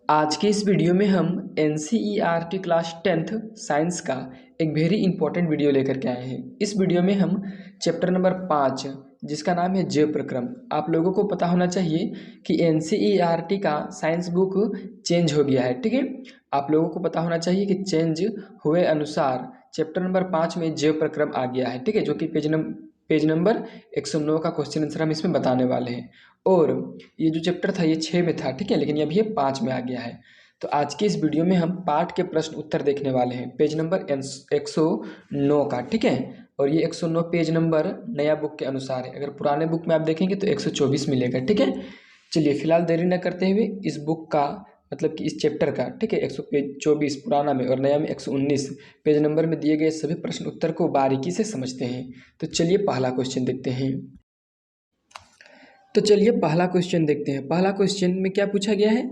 आज के इस वीडियो में हम NCERT क्लास 10th साइंस का एक वेरी इंपॉर्टेंट वीडियो लेकर के आए हैं। इस वीडियो में हम चैप्टर नंबर 5 जिसका नाम है जैव प्रक्रम। आप लोगों को पता होना चाहिए कि NCERT का साइंस बुक चेंज हो गया है, ठीक है। आप लोगों को पता होना चाहिए कि चेंज हुए अनुसार चैप्टर नंबर 5 में जैव प्रक्रम आ गया है, ठीक है, जो कि पेज नंबर 109 का क्वेश्चन आंसर हम इसमें बताने वाले हैं। और ये जो चैप्टर था ये 6 में था, ठीक है, लेकिन अभी ये 5 में आ गया है। तो आज के इस वीडियो में हम पाठ के प्रश्न उत्तर देखने वाले हैं, पेज नंबर 109 का, ठीक है। और ये 109 पेज नंबर नया बुक के अनुसार है। अगर पुराने बुक में आप देखेंगे तो 124 मिलेगा, ठीक है। चलिए फिलहाल देरी न करते हुए इस बुक का मतलब कि इस चैप्टर का, ठीक है, 124 पुराना में और नया में 119 पेज नंबर में दिए गए सभी प्रश्न उत्तर को बारीकी से समझते हैं। तो चलिए पहला क्वेश्चन देखते हैं। तो चलिए पहला क्वेश्चन देखते हैं। पहला क्वेश्चन में क्या पूछा गया है,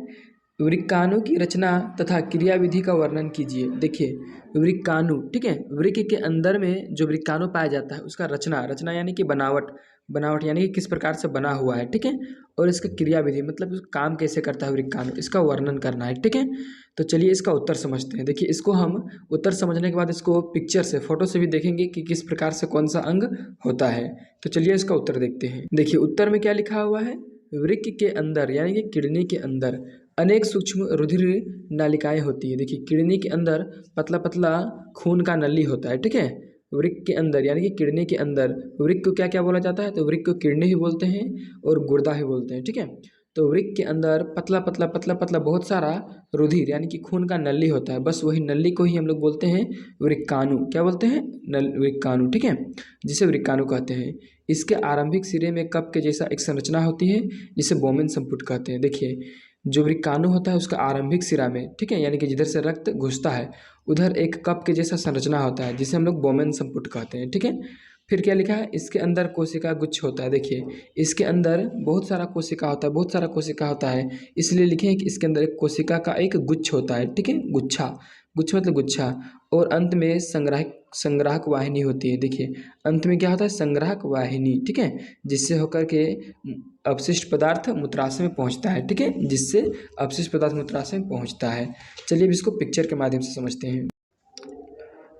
वृक्काणु की रचना तथा क्रियाविधि का वर्णन कीजिए। देखिए वृक्काणु, ठीक है, वृक्क के अंदर में जो वृक्काणु पाया जाता है उसका रचना यानी कि बनावट यानी कि किस प्रकार से बना हुआ है, ठीक है। और इसका क्रियाविधि मतलब उसका काम कैसे करता है वृक्काणु, इसका वर्णन करना है, ठीक है। तो चलिए इसका उत्तर समझते हैं। देखिए इसको हम उत्तर समझने के बाद इसको पिक्चर से, फोटो से भी देखेंगे कि किस प्रकार से कौन सा अंग होता है। तो चलिए इसका उत्तर देखते हैं। देखिए उत्तर में क्या लिखा हुआ है, वृक्क के अंदर यानी कि किडनी के अंदर अनेक सूक्ष्म रुधिर नालिकाएं होती है। देखिए किडनी के अंदर पतला पतला खून का नली होता है, ठीक है। वृक्क के अंदर यानी कि किडनी के अंदर वृक्क को क्या क्या बोला जाता है, तो वृक्क को किडनी ही बोलते हैं और गुर्दा ही बोलते हैं, ठीक है। तो वृक्क के अंदर पतला पतला बहुत सारा रुधिर यानी कि खून का नली होता है। बस वही नली को ही हम लोग बोलते हैं वृक्काणु। क्या बोलते हैं, वृक्काणु, ठीक है, जिसे वृक्काणु कहते हैं। इसके आरंभिक सिरे में कप के जैसा एक संरचना होती है जिसे बोमेन संपुट कहते हैं। देखिए जो वृक्काणु होता है उसका आरंभिक सिरा में, ठीक है, यानी कि जिधर से रक्त घुसता है उधर एक कप के जैसा संरचना होता है जिसे हम लोग बोमेन संपुट कहते हैं, ठीक है। फिर क्या लिखा है, इसके अंदर कोशिका गुच्छ होता है। देखिए इसके अंदर बहुत सारा कोशिका होता है, इसलिए लिखे हैं कि इसके अंदर एक कोशिका का एक गुच्छ होता है, ठीक है, गुच्छ मतलब गुच्छा। और अंत में संग्राहक वाहिनी होती है। देखिए अंत में क्या होता है, संग्राहक वाहिनी, ठीक है, जिससे होकर के अपशिष्ट पदार्थ मूत्राशय में पहुंचता है, ठीक है, जिससे अपशिष्ट पदार्थ मूत्राशय में पहुंचता है। चलिए अब इसको पिक्चर के माध्यम से समझते हैं।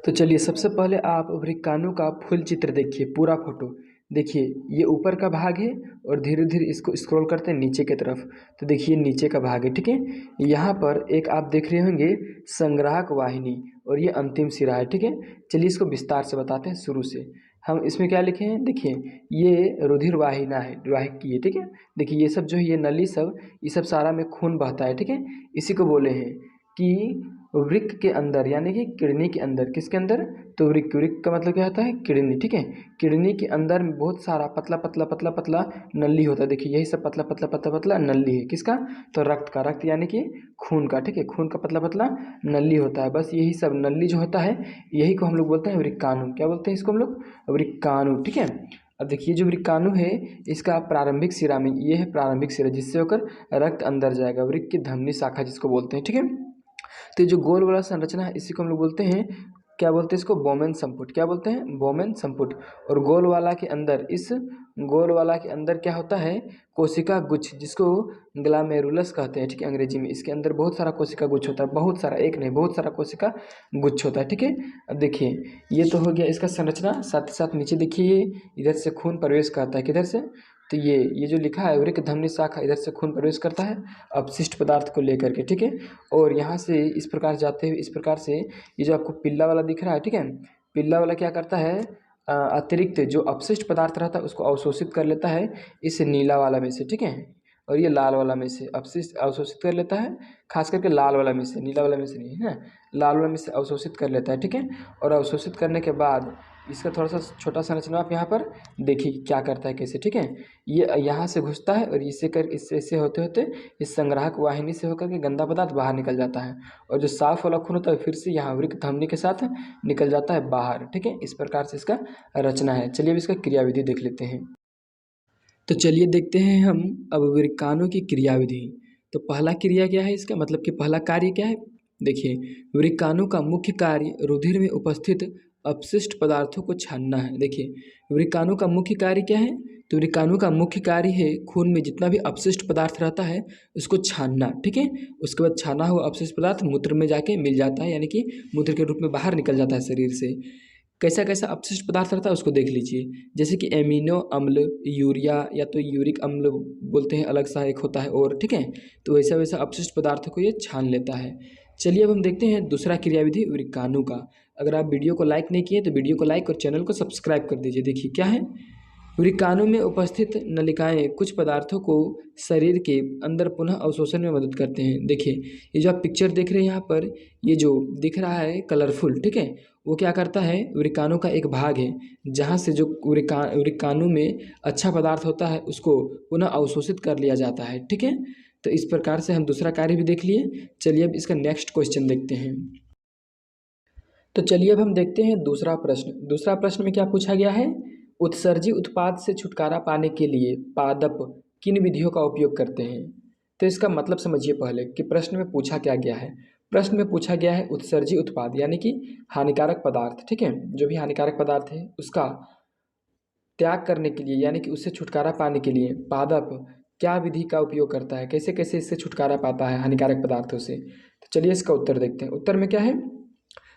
तो चलिए सबसे पहले आप वृक्काणु का फुल चित्र देखिए, पूरा फोटो देखिए। ये ऊपर का भाग है और धीरे धीरे इसको स्क्रॉल करते हैं नीचे की तरफ। तो देखिए नीचे का भाग है, ठीक है। यहाँ पर एक आप देख रहे होंगे संग्राहक वाहिनी और ये अंतिम सिरा है, ठीक है। चलिए इसको विस्तार से बताते हैं शुरू से। हम इसमें क्या लिखे हैं, देखिए ये रुधिर वाहिना है, वाहिक की है, ठीक है। देखिए ये सब जो है ये नली सब, ये सब सारा में खून बहता है, ठीक है। इसी को बोले हैं कि वृक्क के अंदर यानी कि किडनी के अंदर, किसके अंदर, तो वृक्क का मतलब क्या होता है, किडनी, ठीक है। किडनी के अंदर में बहुत सारा पतला पतला नली होता है। देखिए यही सब पतला नली है, किसका, तो रक्त यानी कि खून का, ठीक है, खून का पतला नली होता है। बस यही सब नली जो होता है यही को हम लोग बोलते हैं वृक्काणु। क्या बोलते हैं इसको हम लोग, वृक्काणु, ठीक है। अब देखिए जो वृक्काणु है इसका प्रारंभिक सिरा में ये है प्रारंभिक सिरा, जिससे होकर रक्त अंदर जाएगा, वृक्क की धमनी शाखा जिसको बोलते हैं, ठीक है। तो जो गोल वाला संरचना है इसी को हम लोग बोलते हैं, क्या बोलते हैं इसको, बोमेन संपुट। क्या बोलते हैं, बोमेन संपुट। और गोल वाला के अंदर, इस गोल वाला के अंदर क्या होता है, कोशिका गुच्छ, जिसको ग्लामेरुलस कहते हैं, ठीक है, अंग्रेजी में। इसके अंदर बहुत सारा कोशिका गुच्छ होता है, बहुत सारा, एक नहीं बहुत सारा कोशिका गुच्छ होता है, ठीक है। अब देखिए ये तो हो गया इसका संरचना, साथ ही साथ नीचे देखिए इधर से खून प्रवेश करता है, किधर से, तो ये जो लिखा है वृक्क धमनी शाखा, इधर से खून प्रवेश करता है अपशिष्ट पदार्थ को लेकर के, ठीक है। और यहाँ से इस प्रकार जाते हुए इस प्रकार से ये जो आपको पिल्ला वाला दिख रहा है, ठीक है, पिल्ला वाला क्या करता है, अतिरिक्त जो अपशिष्ट पदार्थ रहता है उसको अवशोषित कर लेता है इस नीला वाला में से, ठीक है। और ये लाल वाला में से अपशिष्ट अवशोषित कर लेता है, खास करके लाल वाला में से, नीला वाला में से नहीं है ना, लाल वाला में से अवशोषित कर लेता है, ठीक है। और अवशोषित करने के बाद इसका थोड़ा सा छोटा संरचना आप यहाँ पर देखिए क्या करता है कैसे, ठीक है। ये यहाँ से घुसता है और इससे होते होते इस संग्राहक वाहिनी से होकर के गंदा पदार्थ बाहर निकल जाता है। और जो साफ वाला खून होता है फिर से यहाँ वृक्क धमनी के साथ निकल जाता है बाहर, ठीक है। इस प्रकार से इसका रचना है। चलिए अब इसका क्रियाविधि देख लेते हैं। तो चलिए देखते हैं हम अब वृक्काणु की क्रियाविधि। तो पहला क्रिया क्या है इसका, मतलब कि पहला कार्य क्या है, देखिए वृक्काणु का मुख्य कार्य रुधिर में उपस्थित अपशिष्ट पदार्थों को छानना है। देखिए वृक्काणु का मुख्य कार्य क्या है, तो वृक्काणु का मुख्य कार्य है खून में जितना भी अपशिष्ट पदार्थ रहता है उसको छानना, ठीक है। उसके बाद छाना हुआ अपशिष्ट पदार्थ मूत्र में जाके मिल जाता है, यानी कि मूत्र के रूप में बाहर निकल जाता है शरीर से। कैसा कैसा अपशिष्ट पदार्थ रहता है उसको देख लीजिए, जैसे कि एमिनो अम्ल, यूरिया या तो यूरिक अम्ल बोलते हैं, अलग सा एक होता है और, ठीक है। तो वैसा वैसा अपशिष्ट पदार्थों को ये छान लेता है। चलिए अब हम देखते हैं दूसरा क्रियाविधि वृक्काणु का। अगर आप वीडियो को लाइक नहीं किए तो वीडियो को लाइक और चैनल को सब्सक्राइब कर दीजिए। देखिए क्या है, वृक्काणु में उपस्थित नलिकाएं कुछ पदार्थों को शरीर के अंदर पुनः अवशोषण में मदद करते हैं। देखिए ये जो आप पिक्चर देख रहे हैं यहाँ पर, ये जो दिख रहा है कलरफुल, ठीक है, वो क्या करता है, वृक्काणु का एक भाग है जहाँ से जो वृक्काणु में अच्छा पदार्थ होता है उसको पुनः अवशोषित कर लिया जाता है, ठीक है। तो इस प्रकार से हम दूसरा कार्य भी देख लिए। चलिए अब इसका नेक्स्ट क्वेश्चन देखते हैं। तो चलिए अब हम देखते हैं दूसरा प्रश्न। दूसरा प्रश्न में क्या पूछा गया है, उत्सर्जी उत्पाद से छुटकारा पाने के लिए पादप किन विधियों का उपयोग करते हैं। तो इसका मतलब समझिए पहले कि प्रश्न में पूछा क्या गया है। प्रश्न में पूछा गया है उत्सर्जी उत्पाद यानी कि हानिकारक पदार्थ, ठीक है, जो भी हानिकारक पदार्थ है उसका त्याग करने के लिए यानी कि उससे छुटकारा पाने के लिए पादप क्या विधि का उपयोग करता है, कैसे कैसे इससे छुटकारा पाता है हानिकारक पदार्थों से। तो चलिए इसका उत्तर देखते हैं। उत्तर में क्या है,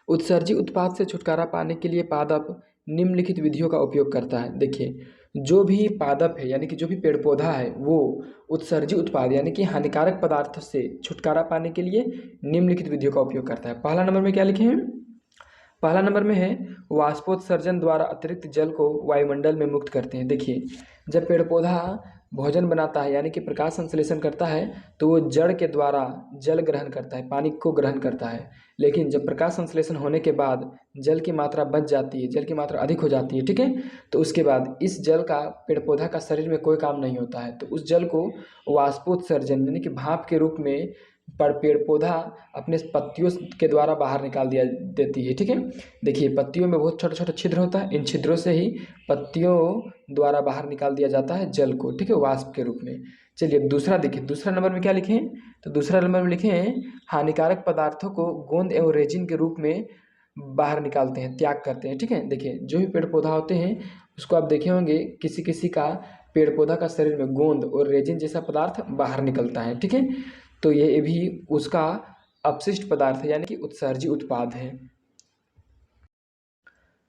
उत्सर्जी उत्पाद से छुटकारा पाने के लिए पादप निम्नलिखित विधियों का उपयोग करता है। देखिए जो भी पादप है यानी कि जो भी पेड़ पौधा है वो उत्सर्जी उत्पाद यानी कि हानिकारक पदार्थ से छुटकारा पाने के लिए निम्नलिखित विधियों का उपयोग करता है। पहला नंबर में क्या लिखे हैं, पहला नंबर में है वाष्पोत्सर्जन द्वारा अतिरिक्त जल को वायुमंडल में मुक्त करते हैं। देखिए जब पेड़ पौधा भोजन बनाता है यानी कि प्रकाश संश्लेषण करता है तो वो जड़ के द्वारा जल ग्रहण करता है, पानी को ग्रहण करता है। लेकिन जब प्रकाश संश्लेषण होने के बाद जल की मात्रा बच जाती है, जल की मात्रा अधिक हो जाती है, ठीक है, तो उसके बाद इस जल का पेड़ पौधा का शरीर में कोई काम नहीं होता है। तो उस जल को वाष्पोत्सर्जन यानी कि भाप के रूप में पर पेड़ पौधा अपने पत्तियों के द्वारा बाहर निकाल दिया देती है, ठीक है। देखिए पत्तियों में बहुत छोटा छोटा छिद्र होता है, इन छिद्रों से ही पत्तियों द्वारा बाहर निकाल दिया जाता है जल को, ठीक है, वाष्प के रूप में। चलिए दूसरा देखिए, दूसरा नंबर में क्या लिखे हैं, तो दूसरा नंबर में लिखे हैं हानिकारक पदार्थों को गोंद एवं रेजिन के रूप में बाहर निकालते हैं, त्याग करते हैं, ठीक है। देखिए जो भी पेड़ पौधा होते हैं उसको आप देखे होंगे किसी किसी का पेड़ पौधा का शरीर में गोंद और रेजिन जैसा पदार्थ बाहर निकलता है, ठीक है। तो ये भी उसका अपशिष्ट पदार्थ है यानी कि उत्सर्जी उत्पाद है।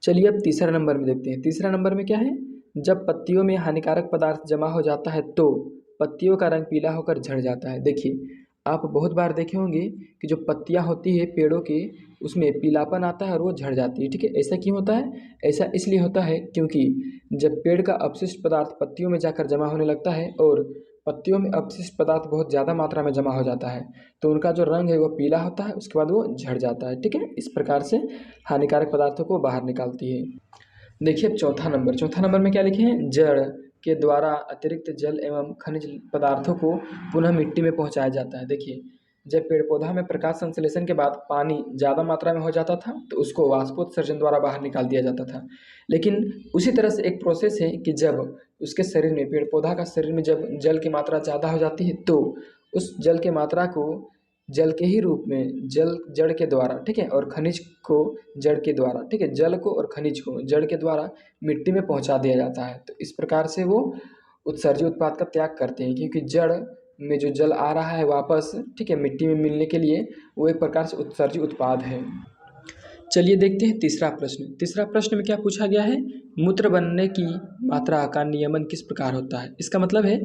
चलिए अब तीसरा नंबर में देखते हैं। तीसरा नंबर में क्या है, जब पत्तियों में हानिकारक पदार्थ जमा हो जाता है तो पत्तियों का रंग पीला होकर झड़ जाता है। देखिए आप बहुत बार देखे होंगे कि जो पत्तियां होती है पेड़ों की उसमें पीलापन आता है और वो झड़ जाती है, ठीक है। ऐसा क्यों होता है, ऐसा इसलिए होता है क्योंकि जब पेड़ का अपशिष्ट पदार्थ पत्तियों में जाकर जमा होने लगता है और पत्तियों में अपशिष्ट पदार्थ बहुत ज़्यादा मात्रा में जमा हो जाता है तो उनका जो रंग है वो पीला होता है, उसके बाद वो झड़ जाता है, ठीक है। इस प्रकार से हानिकारक पदार्थों को बाहर निकालती है। देखिए अब चौथा नंबर में क्या लिखे हैं, जड़ के द्वारा अतिरिक्त जल एवं खनिज पदार्थों को पुनः मिट्टी में पहुंचाया जाता है। देखिए जब पेड़ पौधा में प्रकाश संश्लेषण के बाद पानी ज़्यादा मात्रा में हो जाता था तो उसको वाष्पोत्सर्जन द्वारा बाहर निकाल दिया जाता था। लेकिन उसी तरह से एक प्रोसेस है कि जब उसके शरीर में पेड़ पौधा का शरीर में जब जल की मात्रा ज़्यादा हो जाती है तो उस जल की मात्रा को जल के ही रूप में जल जड़ के द्वारा, ठीक है, और खनिज को जड़ के द्वारा, ठीक है, जल को और खनिज को जड़ के द्वारा मिट्टी में पहुंचा दिया जाता है। तो इस प्रकार से वो उत्सर्जी उत्पाद का त्याग करते हैं क्योंकि जड़ में जो जल आ रहा है वापस, ठीक है, मिट्टी में मिलने के लिए वो एक प्रकार से उत्सर्जी उत्पाद है। चलिए देखते हैं तीसरा प्रश्न। तीसरा प्रश्न में क्या पूछा गया है, मूत्र बनने की मात्रा का नियमन किस प्रकार होता है। इसका मतलब है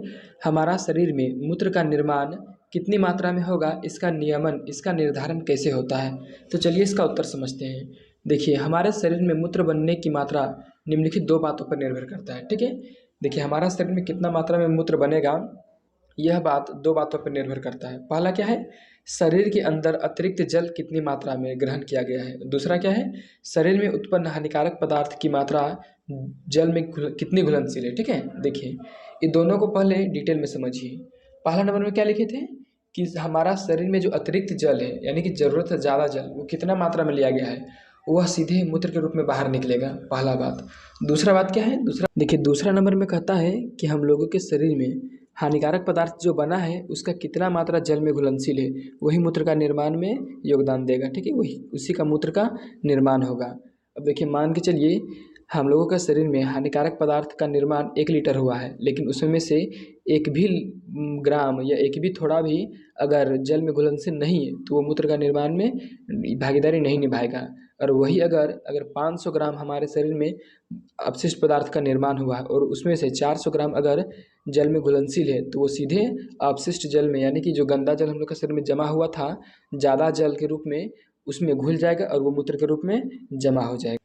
हमारा शरीर में मूत्र का निर्माण कितनी मात्रा में होगा, इसका नियमन, इसका निर्धारण कैसे होता है। तो चलिए इसका उत्तर समझते हैं। देखिए हमारे शरीर में मूत्र बनने की मात्रा निम्नलिखित दो बातों पर निर्भर करता है, ठीक है। देखिए हमारा शरीर में कितना मात्रा में मूत्र बनेगा यह बात दो बातों पर निर्भर करता है। पहला क्या है, शरीर के अंदर अतिरिक्त जल कितनी मात्रा में ग्रहण किया गया है। दूसरा क्या है, शरीर में उत्पन्न हानिकारक पदार्थ की मात्रा जल में कितनी घुलनशील है, ठीक है। देखिए ये दोनों को पहले डिटेल में समझिए। पहला नंबर में क्या लिखे थे कि हमारा शरीर में जो अतिरिक्त जल है यानी कि ज़रूरत से ज़्यादा जल वो कितना मात्रा में लिया गया है वह सीधे मूत्र के रूप में बाहर निकलेगा, पहला बात। दूसरा बात क्या है, दूसरा नंबर में कहता है कि हम लोगों के शरीर में हानिकारक पदार्थ जो बना है उसका कितना मात्रा जल में घुलनशील है वही मूत्र का निर्माण में योगदान देगा, ठीक है, वही उसी का मूत्र का निर्माण होगा। अब देखिए मान के चलिए हम लोगों का शरीर में हानिकारक पदार्थ का निर्माण 1 लीटर हुआ है, लेकिन उसमें से एक भी ग्राम या एक भी थोड़ा भी अगर जल में घुलनशील नहीं है तो वो मूत्र का निर्माण में भागीदारी नहीं निभाएगा। और वही अगर 500 ग्राम हमारे शरीर में अपशिष्ट पदार्थ का निर्माण हुआ है और उसमें से 400 ग्राम अगर जल में घुलनशील है तो वो सीधे अपशिष्ट जल में, यानी कि जो गंदा जल हम लोग के शरीर में जमा हुआ था ज़्यादा जल के रूप में, उसमें घुल जाएगा और वो मूत्र के रूप में जमा हो जाएगा।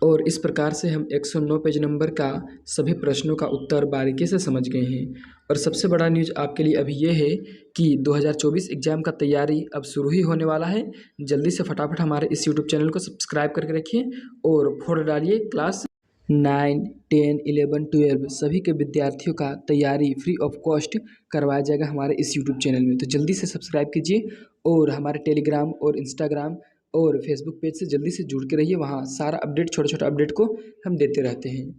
और इस प्रकार से हम 109 पेज नंबर का सभी प्रश्नों का उत्तर बारीकी से समझ गए हैं। और सबसे बड़ा न्यूज़ आपके लिए अभी ये है कि 2024 एग्ज़ाम का तैयारी अब शुरू ही होने वाला है। जल्दी से फटाफट हमारे इस यूट्यूब चैनल को सब्सक्राइब करके रखिए और फोड़ डालिए। क्लास 9, 10, 11, 12 सभी के विद्यार्थियों का तैयारी फ्री ऑफ कॉस्ट करवाया जाएगा हमारे इस यूट्यूब चैनल में। तो जल्दी से सब्सक्राइब कीजिए और हमारे टेलीग्राम और इंस्टाग्राम और फेसबुक पेज से जल्दी से जुड़ के रहिए। वहाँ सारा अपडेट, छोटे छोटे अपडेट को हम देते रहते हैं।